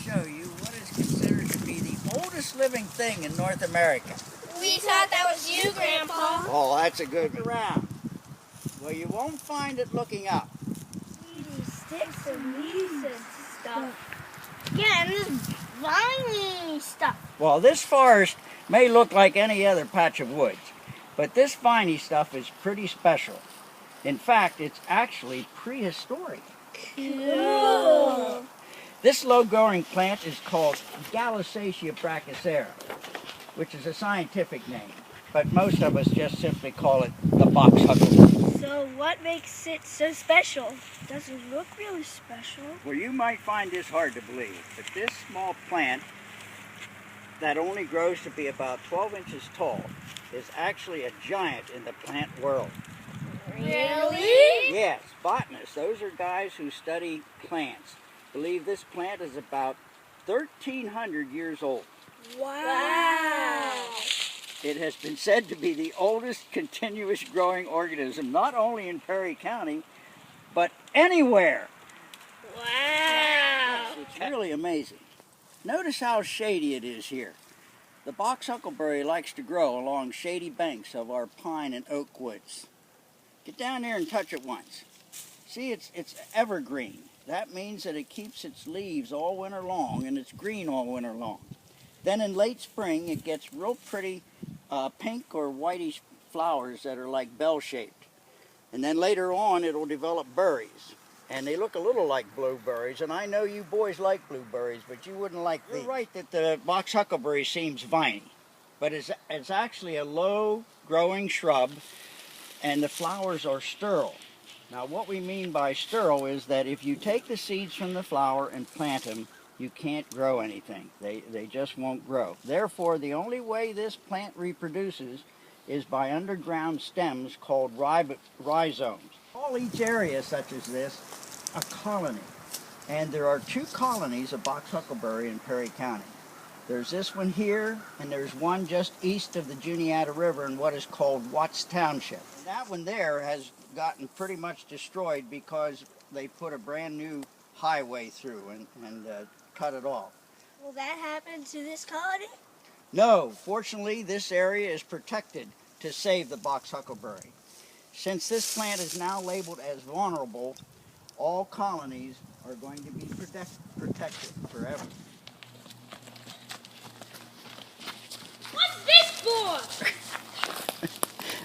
show you what is considered to be the oldest living thing in North America. We thought that was you, Grandpa. Oh, that's a good look around. Well, you won't find it looking up. Sticks and leaves and stuff. Yeah, and this viney stuff. Well, this forest may look like any other patch of woods, but this viney stuff is pretty special. In fact, it's actually prehistoric. Cool. This low-growing plant is called Gallicacia brachycera, which is a scientific name, but most of us just simply call it the box huckleberry. So what makes it so special? Does it look really special? Well, you might find this hard to believe, but this small plant that only grows to be about 12 inches tall is actually a giant in the plant world. Really? Yes, botanists, those are guys who study plants, believe this plant is about 1,300 years old. Wow. It has been said to be the oldest continuous growing organism, not only in Perry County, but anywhere. Wow. It's really amazing. Notice how shady it is here. The box huckleberry likes to grow along shady banks of our pine and oak woods. Get down there and touch it once. See, it's evergreen. That means that it keeps its leaves all winter long, and it's green all winter long. Then in late spring, it gets real pretty pink or whitish flowers that are like bell-shaped. And then later on, it'll develop berries. And they look a little like blueberries, and I know you boys like blueberries, but you wouldn't like these. You're right that the box huckleberry seems viney, but it's actually a low-growing shrub, and the flowers are sterile. Now, what we mean by sterile is that if you take the seeds from the flower and plant them, you can't grow anything. They just won't grow. Therefore, the only way this plant reproduces is by underground stems called rhizomes. All each area such as this, a colony. And there are 2 colonies of box huckleberry in Perry County. There's this one here, and there's one just east of the Juniata River in what is called Watts Township. And that one there has gotten pretty much destroyed because they put a brand new highway through and cut it off. Will that happen to this colony? No, fortunately this area is protected to save the box huckleberry. Since this plant is now labeled as vulnerable, all colonies are going to be protected forever. What's this for?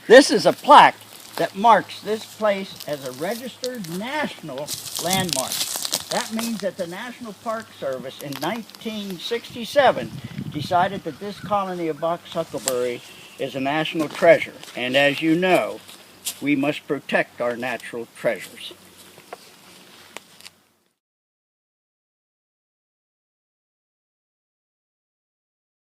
This is a plaque that marks this place as a registered national landmark. That means that the National Park Service in 1967 decided that this colony of box huckleberry is a national treasure. And as you know, we must protect our natural treasures.